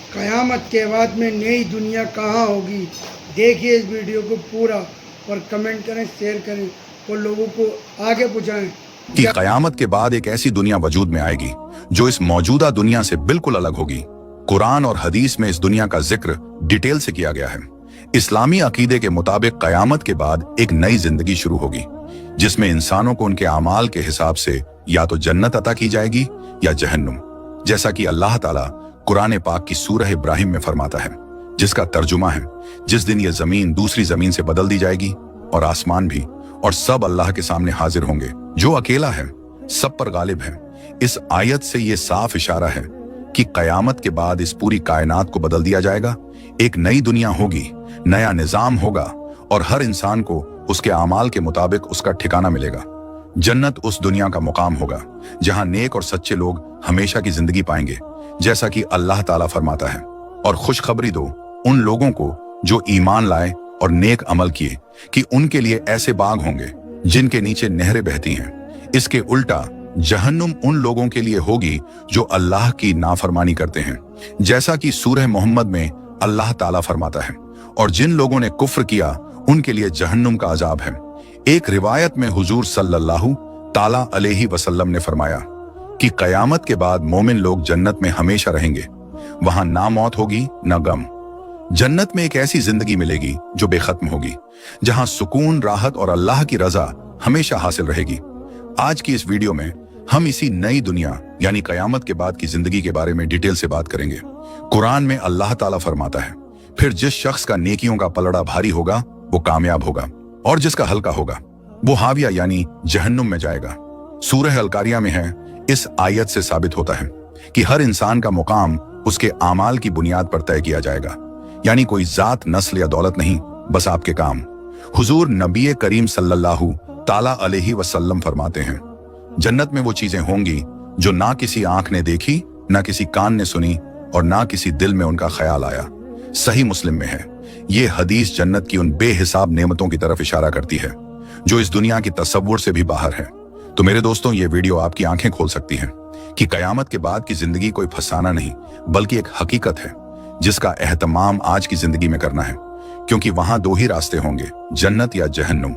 क़यामत के बाद में नई दुनिया कहाँ होगी। देखिए इस वीडियो को पूरा और कमेंट करें, शेयर करें और लोगों को आगे पहुँचाएं कि क़यामत के बाद एक ऐसी दुनिया वजूद में आएगी जो इस मौजूदा दुनिया से बिल्कुल अलग होगी। कुरान और हदीस में इस दुनिया का जिक्र डिटेल से किया गया है। इस्लामी अकीदे के मुताबिक क़यामत के बाद एक नई जिंदगी शुरू होगी जिसमें इंसानों को उनके अमाल के हिसाब से या तो जन्नत अता की जाएगी या जहन्नुम, जैसा कि अल्लाह ताला कुरान पाक की सूरह इब्राहिम में फरमाता है, जिसका तर्जुमा है, जिस दिन ये जमीन दूसरी जमीन से बदल दी जाएगी और आसमान भी, और सब अल्लाह के सामने हाजिर होंगे। जो अकेला है सब पर गालिब है। इस आयत से ये साफ इशारा है कि क़यामत के बाद इस पूरी कायनात को बदल दिया जाएगा। एक नई दुनिया होगी, नया निजाम होगा और हर इंसान को उसके अमाल के मुताबिक उसका ठिकाना मिलेगा। जन्नत उस दुनिया का मुकाम होगा जहां नेक और सच्चे लोग हमेशा की जिंदगी पाएंगे, जैसा कि अल्लाह ताला फरमाता है। और खुशखबरी दो उन लोगों को जो ईमान लाए और नेक अमल किए कि उनके लिए ऐसे बाग होंगे जिनके नीचे नहरें बहती हैं। इसके उल्टा जहन्नुम उन लोगों के लिए होगी जो अल्लाह की नाफरमानी करते हैं, जैसा कि सूरह मोहम्मद में अल्लाह ताला फरमाता है। और जिन लोगों ने कुफ्र किया उनके लिए जहन्नुम का अजाब है। एक रिवायत में हुजूर सल्लल्लाहु ताला अलैहि वसल्लम ने फरमाया कि क़यामत के बाद मोमिन लोग जन्नत में हमेशा रहेंगे। वहां ना मौत होगी ना गम। जन्नत में एक ऐसी जिंदगी मिलेगी जो बेखत्म होगी, जहां सुकून, राहत और अल्लाह की रजा हमेशा हासिल रहेगी। आज की इस वीडियो में हम इसी नई दुनिया यानी क़यामत के बाद की जिंदगी के बारे में डिटेल से बात करेंगे। कुरान में अल्लाह ताला फरमाता है, फिर जिस शख्स का नेकियों का पलड़ा भारी होगा वो कामयाब होगा और जिसका हल्का होगा वो हाविया यानी जहन्नुम में जाएगा। सूरह अल-कारिया में है, इस आयत से साबित होता है कि हर इंसान का मुकाम उसके आमाल की बुनियाद पर तय किया जाएगा, यानी कोई जात, नस्ल या दौलत नहीं, बस आपके काम। हुजूर नबी करीम सल्लल्लाहु ताला अलैहि वसल्लम फरमाते हैं, जन्नत में वो चीजें होंगी जो ना किसी आंख ने देखी, ना किसी कान ने सुनी और ना किसी दिल में उनका ख्याल आया। सही मुस्लिम में है। ये हदीस जन्नत की उन बेहिसाब नेमतों की तरफ इशारा करती है जो इस दुनिया की तसव्वुर से भी बाहर है। तो मेरे दोस्तों, ये वीडियो आपकी आंखें खोल सकती है कि क़यामत के बाद की जिंदगी कोई फसाना नहीं बल्कि एक हकीकत है जिसका एहतमाम आज की जिंदगी में करना है, क्योंकि वहां दो ही रास्ते होंगे, जन्नत या जहन्नुम।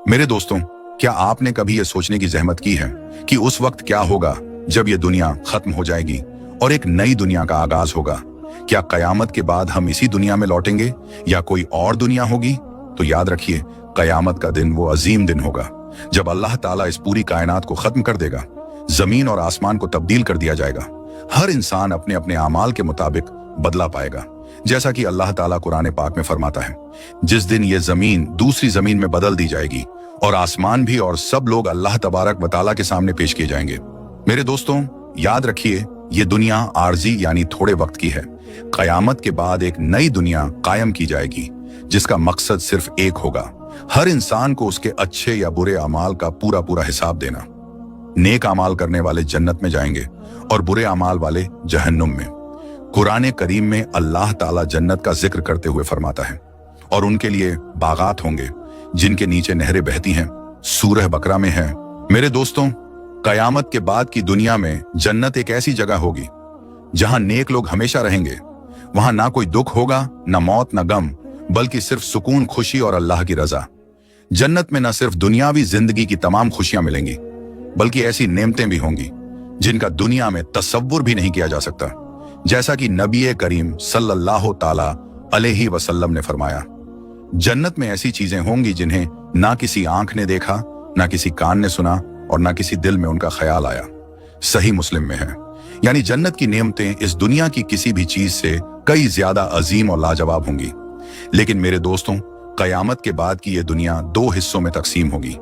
मेरे दोस्तों, क्या आपने कभी यह सोचने की जहमत की है कि उस वक्त क्या होगा जब यह दुनिया खत्म हो जाएगी और एक नई दुनिया का आगाज होगा? क्या क़यामत के बाद हम इसी दुनिया में लौटेंगे या कोई और दुनिया होगी? तो याद रखिए, क़यामत का दिन वो अजीम दिन होगा जब अल्लाह ताला इस पूरी कायनात को खत्म कर देगा। जमीन और आसमान को तब्दील कर दिया जाएगा। हर इंसान अपने अपने अमाल के मुताबिक बदला पाएगा, जैसा कि अल्लाह ताला कुरान पाक में फरमाता है, जिस दिन ये जमीन दूसरी जमीन में बदल दी जाएगी और आसमान भी, और सब लोग अल्लाह तबारक व तआला के सामने पेश किए जाएंगे। मेरे दोस्तों, याद रखिए, ये दुनिया आर्जी यानी थोड़े वक्त की है। क़यामत के बाद एक नई दुनिया कायम की जाएगी जिसका मकसद सिर्फ एक होगा, हर इंसान को उसके अच्छे या बुरे अमाल का पूरा पूरा हिसाब देना। नेक अमाल करने वाले जन्नत में जाएंगे और बुरे अमाल वाले जहन्नुम में। कुरान करीम में अल्लाह ताला जन्नत का जिक्र करते हुए फरमाता है, और उनके लिए बागात होंगे जिनके नीचे नहरें बहती हैं। सूरह बकरा में है। मेरे दोस्तों, क़यामत के बाद की दुनिया में जन्नत एक ऐसी जगह होगी जहां नेक लोग हमेशा रहेंगे। वहां ना कोई दुख होगा, ना मौत, ना गम, बल्कि सिर्फ सुकून, खुशी और अल्लाह की रजा। जन्नत में न सिर्फ दुनियावी जिंदगी की तमाम खुशियां मिलेंगी बल्कि ऐसी नेमतें भी होंगी जिनका दुनिया में तसव्वुर भी नहीं किया जा सकता, जैसा कि नबी करीम सल्लल्लाहु ताला अलैहि वसल्लम ने फरमाया, जन्नत में ऐसी चीजें होंगी जिन्हें ना किसी आंख ने देखा, ना किसी कान ने सुना और ना किसी दिल में उनका ख्याल आया। सही मुस्लिम में है। यानी जन्नत की नेमतें इस दुनिया की किसी भी चीज से कई ज्यादा अजीम और लाजवाब होंगी। लेकिन मेरे दोस्तों, क़यामत के बाद की यह दुनिया दो हिस्सों में तकसीम होगी।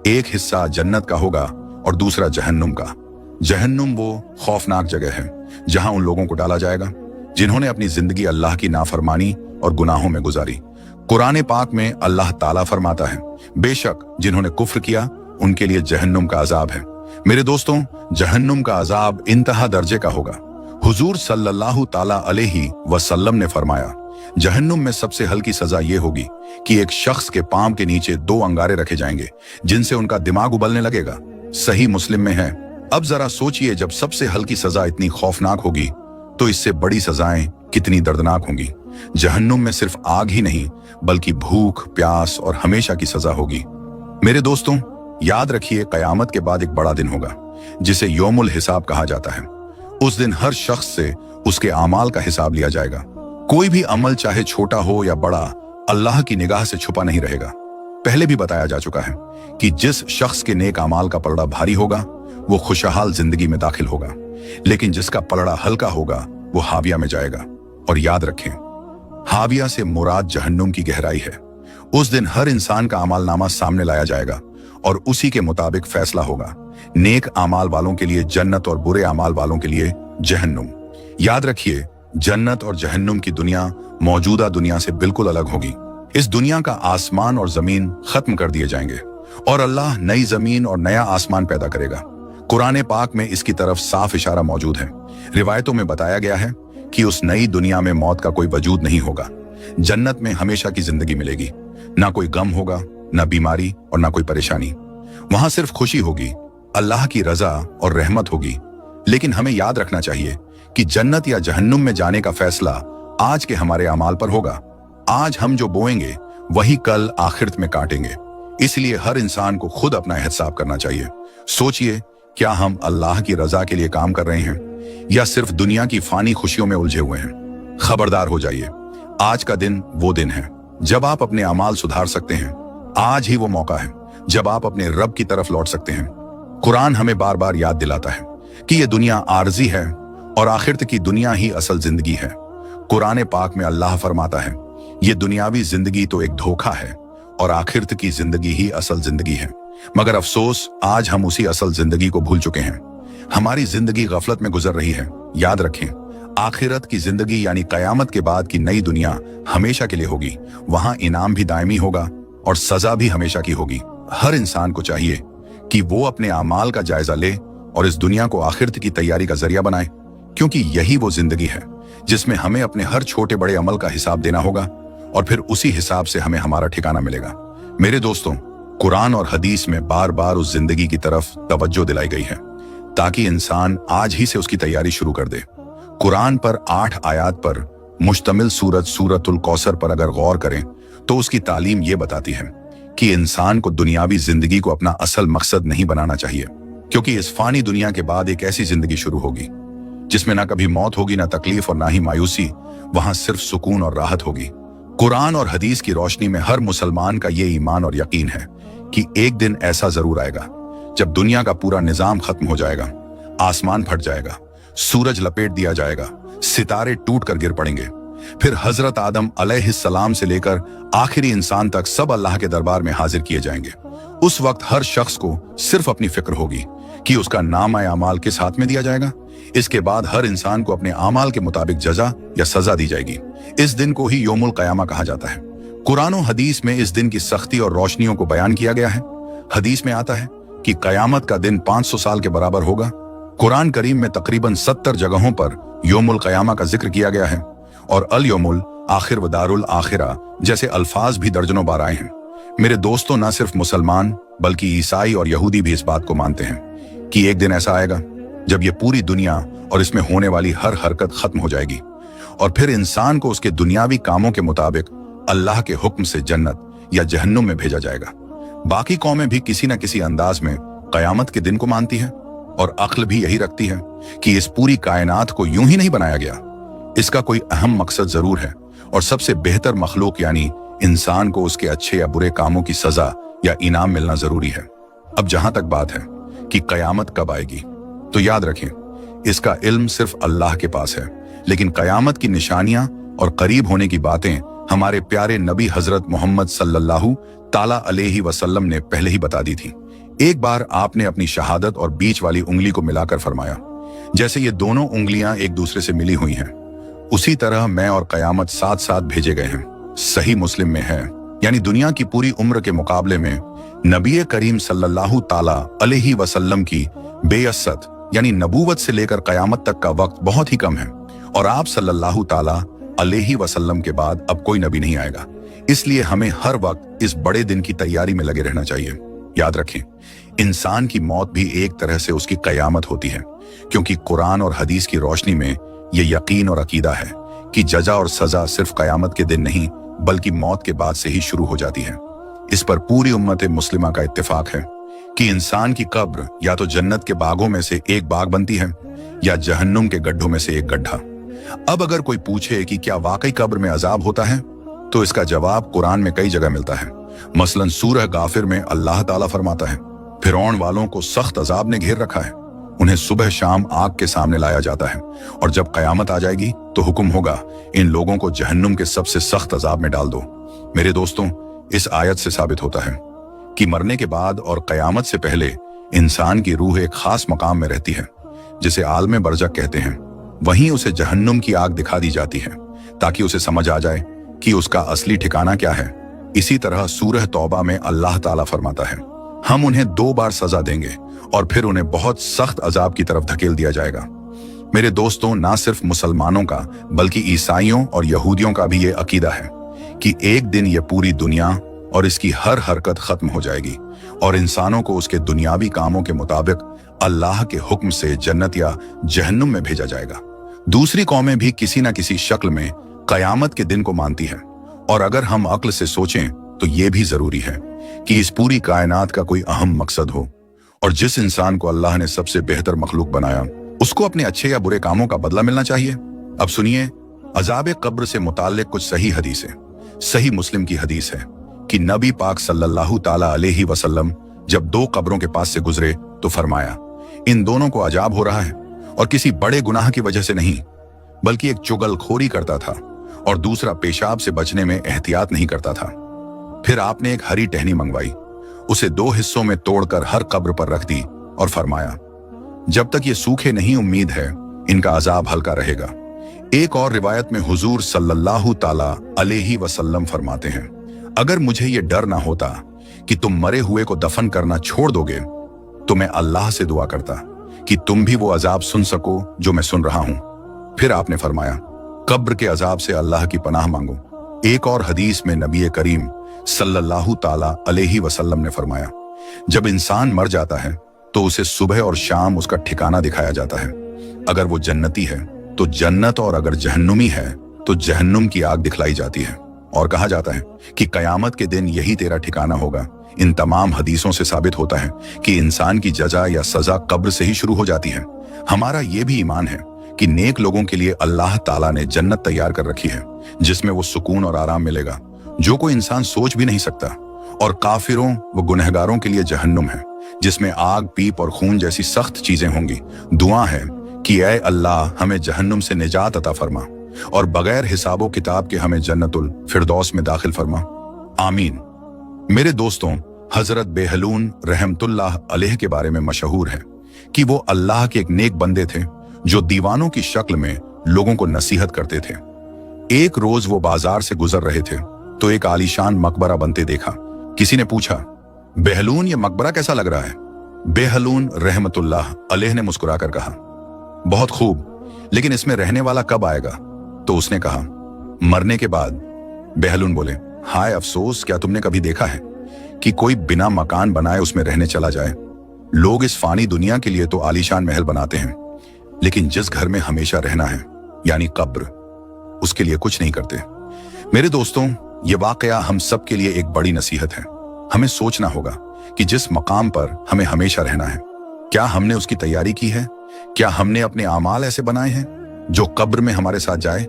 एक हिस्सा जन्नत का होगा और दूसरा जहन्नुम का। जहन्नुम वो खौफनाक जगह है जहां उन लोगों को डाला जाएगा जिन्होंने अपनी जिंदगी अल्लाह की नाफरमानी और गुनाहों में गुजारी। कुरान पाक में अल्लाह ताला फरमाता है, बेशक जिन्होंने कुफ्र किया उनके लिए जहन्नुम का अजाब है। मेरे दोस्तों, जहन्नुम का अजाब इंतहा दर्जे का होगा। हुजूर सल्लल्लाहु ताला अलैहि वसल्लम ने फरमाया, जहन्नुम में सबसे हल्की सजा ये होगी कि एक शख्स के पांव के नीचे दो अंगारे रखे जाएंगे जिनसे उनका दिमाग उबलने लगेगा। सही मुस्लिम में है। अब जरा सोचिए, जब सबसे हल्की सजा इतनी खौफनाक होगी तो इससे बड़ी सजाएं कितनी दर्दनाक होंगी। जहन्नुम में सिर्फ आग ही नहीं बल्कि भूख, प्यास और हमेशा की सजा होगी। मेरे दोस्तों, याद रखिए, कयामत के बाद एक बड़ा दिन होगा जिसे यौमुल हिसाब कहा जाता है। उस दिन हर शख्स से उसके आमाल का हिसाब लिया जाएगा। कोई भी अमल चाहे छोटा हो या बड़ा, अल्लाह की निगाह से छुपा नहीं रहेगा। पहले भी बताया जा चुका है कि जिस शख्स के नेक अमाल का पलड़ा भारी होगा वो खुशहाल जिंदगी में दाखिल होगा, लेकिन जिसका पलड़ा हल्का होगा वो हाविया में जाएगा। और याद रखें, हाविया से मुराद जहन्नुम की गहराई है। उस दिन हर इंसान का अमालनामा सामने लाया जाएगा और उसी के मुताबिक फैसला होगा। नेक अमाल वालों के लिए जन्नत और बुरे अमाल वालों के लिए जहन्नुम। याद रखिए, जन्नत और जहन्नुम की दुनिया मौजूदा दुनिया से बिल्कुल अलग होगी। इस दुनिया का आसमान और जमीन खत्म कर दिए जाएंगे और अल्लाह नई जमीन और नया आसमान पैदा करेगा। कुरान पाक में इसकी तरफ साफ इशारा मौजूद है। रिवायतों में बताया गया है कि उस नई दुनिया में मौत का कोई वजूद नहीं होगा। जन्नत में हमेशा की जिंदगी मिलेगी, ना कोई गम होगा, ना बीमारी और ना कोई परेशानी। वहां सिर्फ खुशी होगी, अल्लाह की रजा और रहमत होगी। लेकिन हमें याद रखना चाहिए कि जन्नत या जहन्नुम में जाने का फैसला आज के हमारे अमाल पर होगा। आज हम जो बोएंगे वही कल आखिरत में काटेंगे। इसलिए हर इंसान को खुद अपना हिसाब करना चाहिए। सोचिए, क्या हम अल्लाह की रजा के लिए काम कर रहे हैं या सिर्फ दुनिया की फानी खुशियों में उलझे हुए हैं? खबरदार हो जाइए, आज का दिन वो दिन है जब आप अपने अमाल सुधार सकते हैं। आज ही वो मौका है जब आप अपने रब की तरफ लौट सकते हैं। कुरान हमें बार बार याद दिलाता है कि ये दुनिया आर्जी है और आखिरत की दुनिया ही असल जिंदगी है। कुरान पाक में अल्लाह फरमाता है, ये दुनियावी जिंदगी तो एक धोखा है और आखिरत की जिंदगी ही असल जिंदगी है। मगर अफसोस, आज हम उसी असल जिंदगी को भूल चुके हैं। हमारी जिंदगी गफलत में गुजर रही है। याद रखें, आखिरत की जिंदगी यानी कयामत के बाद की नई दुनिया हमेशा के लिए होगी। वहां इनाम भी दायमी होगा और सजा भी हमेशा की होगी। हर इंसान को चाहिए कि वो अपने अमाल का जायजा ले और इस दुनिया को आखिरत की तैयारी का जरिया बनाए, क्योंकि यही वो जिंदगी है जिसमें हमें अपने हर छोटे बड़े अमल का हिसाब देना होगा और फिर उसी हिसाब से हमें हमारा ठिकाना मिलेगा। मेरे दोस्तों, कुरान और हदीस में बार बार उस जिंदगी की तरफ तवज्जो दिलाई गई है ताकि इंसान आज ही से उसकी तैयारी शुरू कर दे। कुरान पर 8 आयात पर मुश्तमिल सूरतुल कौसर पर अगर गौर करें तो उसकी तालीम ये बताती है कि इंसान को दुनियावी जिंदगी को अपना असल मकसद नहीं बनाना चाहिए, क्योंकि इस फानी दुनिया के बाद एक ऐसी जिंदगी शुरू होगी जिसमें ना कभी मौत होगी, ना तकलीफ और ना ही मायूसी। वहां सिर्फ सुकून और राहत होगी। कुरान और हदीस की रोशनी में हर मुसलमान का ये ईमान और यकीन है कि एक दिन ऐसा जरूर आएगा जब दुनिया का पूरा निजाम खत्म हो जाएगा, आसमान फट जाएगा, सूरज लपेट दिया जाएगा, सितारे टूट कर गिर पड़ेंगे। फिर हजरत आदम अलैहिस्सलाम से लेकर आखिरी इंसान तक सब अल्लाह के दरबार में हाजिर किए जाएंगे। उस वक्त हर शख्स को सिर्फ अपनी फिक्र होगी कि उसका नामा अमाल किस हाथ में दिया जाएगा। इसके बाद हर इंसान को अपने अमाल के मुताबिक जजा या सजा दी जाएगी। इस दिन को ही यौमुल क़यामा कहा जाता है। कुरान और हदीस में इस दिन की सख्ती और रोशनियों को बयान किया गया है। हदीस में आता है कि कयामत का दिन 500 साल के बराबर होगा। कुरान करीम में तकरीबन 70 जगहों पर यौमुल क़यामा का जिक्र किया गया है और अल यौमुल आखिर व दारुल आखिरा जैसे अल्फाज भी दर्जनों बार आए हैं। मेरे दोस्तों, न सिर्फ मुसलमान बल्कि ईसाई और यहूदी भी इस बात को मानते हैं कि एक दिन ऐसा आएगा जब ये पूरी दुनिया और इसमें होने वाली हर हरकत खत्म हो जाएगी और फिर इंसान को उसके दुनियावी कामों के मुताबिक अल्लाह के हुक्म से जन्नत या जहन्नुम में भेजा जाएगा। बाकी कौमें भी किसी न किसी अंदाज में कयामत के दिन को मानती हैं और अक्ल भी यही रखती है कि इस पूरी कायनात को यूं ही नहीं बनाया गया। इसका कोई अहम मकसद जरूर है और सबसे बेहतर मखलूक यानी इंसान को उसके अच्छे या बुरे कामों की सजा या इनाम मिलना जरूरी है। अब जहां तक बात है कि कयामत कब आएगी, तो याद रखें, इसका इल्म सिर्फ अल्लाह के पास है, लेकिन कयामत की निशानियां और करीब होने की बातें हमारे प्यारे नबी हजरत मोहम्मद सल्लल्लाहु ताला अलैहि वसल्लम ने पहले ही बता दी थी। एक बार आपने अपनी शहादत और बीच वाली उंगली को मिलाकर फरमाया, जैसे ये दोनों उंगलियां एक दूसरे से मिली हुई हैं, उसी तरह मैं और कयामत साथ साथ भेजे गए हैं। सही मुस्लिम में है, यानी दुनिया की पूरी उम्र के मुकाबले में नबी करीम सल्लल्लाहु ताला अलैहि वसल्लम की बेअसत यानी नबूवत से लेकर कयामत तक का वक्त बहुत ही कम है और आप सल्लल्लाहु ताला अलैहि वसल्लम के बाद अब कोई नबी नहीं आएगा। इसलिए हमें हर वक्त इस बड़े दिन की तैयारी में लगे रहना चाहिए। याद रखें, इंसान की मौत भी एक तरह से उसकी कयामत होती है, क्योंकि कुरान और हदीस की रोशनी में ये यकीन और अकीदा है कि जजा और सजा सिर्फ कयामत के दिन नहीं बल्कि मौत के बाद से ही शुरू हो जाती है। इस पर पूरी उम्मत मुस्लिमा का इत्तेफाक है कि इंसान की कब्र या तो जन्नत के बागों में से एक बाग बनती है या जहन्नुम के गड्ढों में से एक गड्ढा। अब अगर कोई पूछे कि क्या वाकई कब्र में अजाब होता है, तो इसका जवाब कुरान में कई जगह मिलता है। मसलन सूरह गाफिर में अल्लाह ताला फरमाता है, फिरौन वालों को सख्त अजाब ने घेर रखा है, उन्हें सुबह शाम आग के सामने लाया जाता है और जब कयामत आ जाएगी तो हुक्म होगा इन लोगों को जहन्नुम के सबसे सख्त अजाब में डाल दो। मेरे दोस्तों, इस आयत से साबित होता है कि मरने के बाद और कयामत से पहले इंसान की रूह एक खास मकाम में रहती है जिसे आलम बरज़ख कहते हैं। वहीं उसे जहन्नुम की आग दिखा दी जाती है ताकि उसे समझ आ जाए कि उसका असली ठिकाना क्या है। इसी तरह सूरह तौबा में अल्लाह ताला फरमाता है, हम उन्हें 2 बार सजा देंगे और फिर उन्हें बहुत सख्त अजाब की तरफ धकेल दिया जाएगा। मेरे दोस्तों, ना सिर्फ मुसलमानों का बल्कि ईसाइयों और यहूदियों का भी ये अकीदा है कि एक दिन ये पूरी दुनिया और इसकी हर हरकत खत्म हो जाएगी और इंसानों को उसके दुनियावी कामों के मुताबिक अल्लाह के हुक्म से जन्नत या जहन्नुम में भेजा जाएगा। दूसरी कौमें भी किसी न किसी शक्ल में कयामत के दिन को मानती हैं और अगर हम अक्ल से सोचें तो ये भी जरूरी है कि इस पूरी कायनात का कोई अहम मकसद हो और जिस इंसान को अल्लाह ने सबसे बेहतर मखलूक बनाया उसको अपने अच्छे या बुरे कामों का बदला मिलना चाहिए। अब सुनिए अजाब कब्र से मुताल्लिक कुछ सही हदीसें। सही मुस्लिम की हदीस है कि नबी पाक सल्लल्लाहु ताला अलैहि वसल्लम जब 2 कब्रों के पास से गुजरे तो फरमाया, इन दोनों को अजाब हो रहा है और किसी बड़े गुनाह की वजह से नहीं बल्कि एक चुगलखोरी करता था और दूसरा पेशाब से बचने में एहतियात नहीं करता था। फिर आपने एक हरी टहनी मंगवाई, उसे 2 हिस्सों में तोड़कर हर कब्र पर रख दी और फरमाया, जब तक ये सूखे नहीं उम्मीद है इनका अजाब हल्का रहेगा। एक और रिवायत में हुजूर सल्लल्लाहु ताला अलैहि वसल्लम फरमाते हैं, अगर मुझे ये डर ना होता कि तुम मरे हुए को दफन करना छोड़ दोगे तो मैं अल्लाह से दुआ करता कि तुम भी वो अजाब सुन सको जो मैं सुन रहा हूं। फिर आपने फरमाया, कब्र के अजाब से अल्लाह की पनाह मांगो। एक और हदीस में नबी करीम सल्लल्लाहु ताला अलैहि वसल्लम ने फरमाया, जब इंसान मर जाता है तो उसे सुबह और शाम उसका ठिकाना दिखाया जाता है। अगर वो जन्नती है तो जन्नत और अगर जहन्नुमी है तो जहन्नुम की आग दिखलाई जाती है और कहा जाता है कि कयामत के दिन यही तेरा ठिकाना होगा। इन तमाम हदीसों से साबित होता है कि इंसान की जजा या सजा कब्र से ही शुरू हो जाती है। हमारा ये भी ईमान है कि नेक लोगों के लिए अल्लाह ताला ने जन्नत तैयार कर रखी है जिसमें वो सुकून और आराम मिलेगा जो कोई इंसान सोच भी नहीं सकता, और काफिरों व गुनहगारों के लिए जहन्नुम है जिसमें आग, पीप और खून जैसी सख्त चीजें होंगी। दुआ है कि ऐ अल्लाह हमें जहन्नुम से निजात अता फरमा और बगैर हिसाबो किताब के हमें जन्नतुल फिरदौस में दाखिल फरमा। आमीन। मेरे दोस्तों, हजरत बेहलून रहमतुल्लाह अलैह के बारे में मशहूर है कि वो अल्लाह के एक नेक बंदे थे जो दीवानों की शक्ल में लोगों को नसीहत करते थे। एक रोज वो बाजार से गुजर रहे थे तो एक आलीशान मकबरा बनते देखा। किसी ने पूछा, बेहलून ये मकबरा कैसा लग रहा है? बेहलून रहमतुल्लाह अलैह ने मुस्कुराकर कहा, बहुत खूब, लेकिन इसमें रहने वाला कब आएगा? तो उसने कहा, मरने के बाद। बेहलून बोले, हाय अफसोस, क्या तुमने कभी देखा है कि कोई बिना मकान बनाए उसमें रहने चला जाए? लोग इस फानी दुनिया के लिए तो आलीशान महल बनाते हैं लेकिन जिस घर में हमेशा रहना है यानी कब्र, उसके लिए कुछ नहीं करते। मेरे दोस्तों, ये वाकया हम सब के लिए एक बड़ी नसीहत है। हमें सोचना होगा कि जिस मकाम पर हमें हमेशा रहना है, क्या हमने उसकी तैयारी की है? क्या हमने अपने आमाल ऐसे बनाए हैं जो कब्र में हमारे साथ जाए,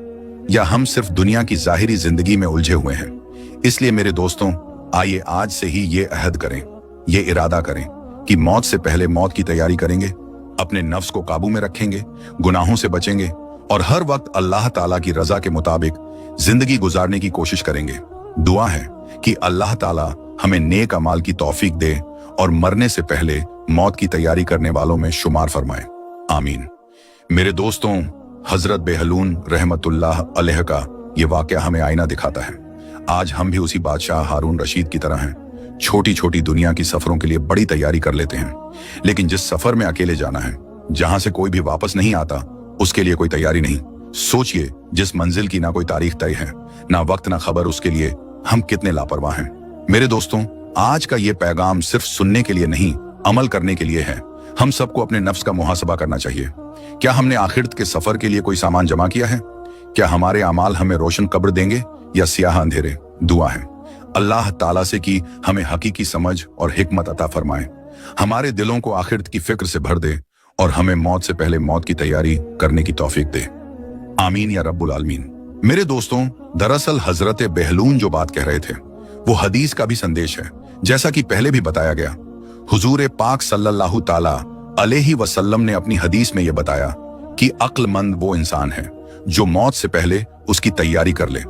या हम सिर्फ दुनिया की जाहिरी जिंदगी में उलझे हुए हैं? इसलिए मेरे दोस्तों, आइए आज से ही ये अहद करें, ये इरादा करें कि मौत से पहले मौत की तैयारी करेंगे, अपने नफ्स को काबू में रखेंगे, गुनाहों से बचेंगे और हर वक्त अल्लाह ताला की रजा के मुताबिक जिंदगी गुजारने की कोशिश करेंगे। दुआ है कि अल्लाह ताला हमें नेक अमाल की तौफीक दे और मरने से पहले मौत की तैयारी करने वालों में शुमार फरमाए। आमीन। मेरे दोस्तों, हजरत बेहलून रहमतुल्लाह अलैह का ये वाकया हमें आईना दिखाता है। आज हम भी उसी बादशाह हारून रशीद की तरह हैं, छोटी छोटी दुनिया की सफरों के लिए बड़ी तैयारी कर लेते हैं, लेकिन जिस सफर में अकेले जाना है, जहां से कोई भी वापस नहीं आता, उसके लिए कोई तैयारी नहीं। सोचिए, जिस मंजिल की ना कोई तारीख तय है, ना वक्त ना खबर, उसके लिए हम कितने लापरवाह हैं। मेरे दोस्तों, आज का ये पैगाम सिर्फ सुनने के लिए नहीं, अमल करने के लिए है। हम सबको अपने नफ्स का मुहासबा करना चाहिए। क्या हमने आखिरत के सफर के लिए कोई सामान जमा किया है? क्या हमारे अमाल हमें रोशन कब्र देंगे या सियाह अंधेरे? दुआ है अल्लाह ताला से कि हमें हकीकी समझ और हिकमत अता फरमाए, हमारे दिलों को आखिरत की फिक्र से भर दे और हमें मौत से पहले मौत की तैयारी करने की तौफीक दे। आमीन या रब्बुल आलमीन। मेरे दोस्तों, दरअसल हजरत बेहलून जो बात कह रहे थे वो हदीस का भी संदेश है। जैसा कि पहले भी बताया गया, हुजूर पाक सल्लल्लाहु ताला अलैहि वसल्लम ने अपनी हदीस में यह बताया कि अक्लमंद वो इंसान है जो मौत से पहले उसकी तैयारी कर ले।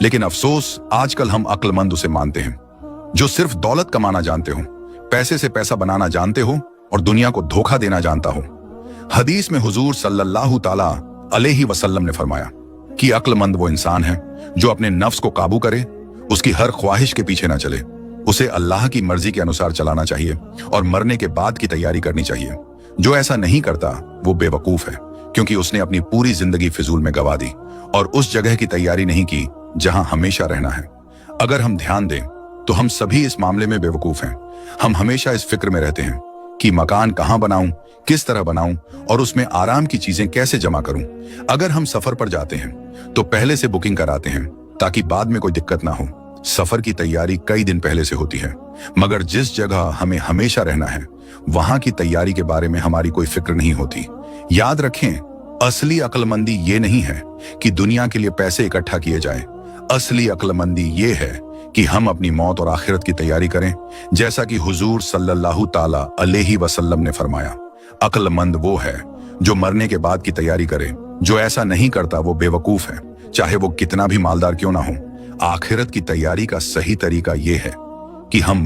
लेकिन अफसोस, आजकल हम अक्लमंद उसे मानते हैं जो सिर्फ दौलत कमाना जानते हो, पैसे से पैसा बनाना जानते हो और दुनिया को धोखा देना जानता हो। हदीस में हुजूर सल्लल्लाहु ताला अलैहि वसल्लम ने फरमाया कि अक्लमंद वो इंसान है जो अपने नफ्स को काबू करे, उसकी हर ख्वाहिश के पीछे ना चले, उसे अल्लाह की मर्जी के अनुसार चलाना चाहिए और मरने के बाद की तैयारी करनी चाहिए। जो ऐसा नहीं करता वो बेवकूफ है, क्योंकि उसने अपनी पूरी जिंदगी फिजूल में गवा दी और उस जगह की तैयारी नहीं की जहां हमेशा रहना है। अगर हम ध्यान दें तो हम सभी इस मामले में बेवकूफ हैं। हम हमेशा इस फिक्र में रहते हैं कि मकान कहां बनाऊं, किस तरह बनाऊं और उसमें आराम की चीजें कैसे जमा करूं। अगर हम सफर पर जाते हैं तो पहले से बुकिंग कराते हैं ताकि बाद में कोई दिक्कत ना हो। सफर की तैयारी कई दिन पहले से होती है, मगर जिस जगह हमें हमेशा रहना है वहां की तैयारी के बारे में हमारी कोई फिक्र नहीं होती। याद रखें, असली अक्लमंदी ये नहीं है कि दुनिया के लिए पैसे इकट्ठा किए जाएं। असली अक्लमंदी ये है कि हम अपनी मौत और आखिरत की तैयारी करें, जैसा कि हुजूर सल्लल्लाहु ताला अलैहि वसल्लम ने फरमाया। अक्लमंद वो है जो मरने के बाद की तैयारी करे। जो ऐसा नहीं करता वो बेवकूफ है, चाहे वो कितना भी मालदार क्यों ना हो। आखिरत की तैयारी का सही तरीका ये है कि हम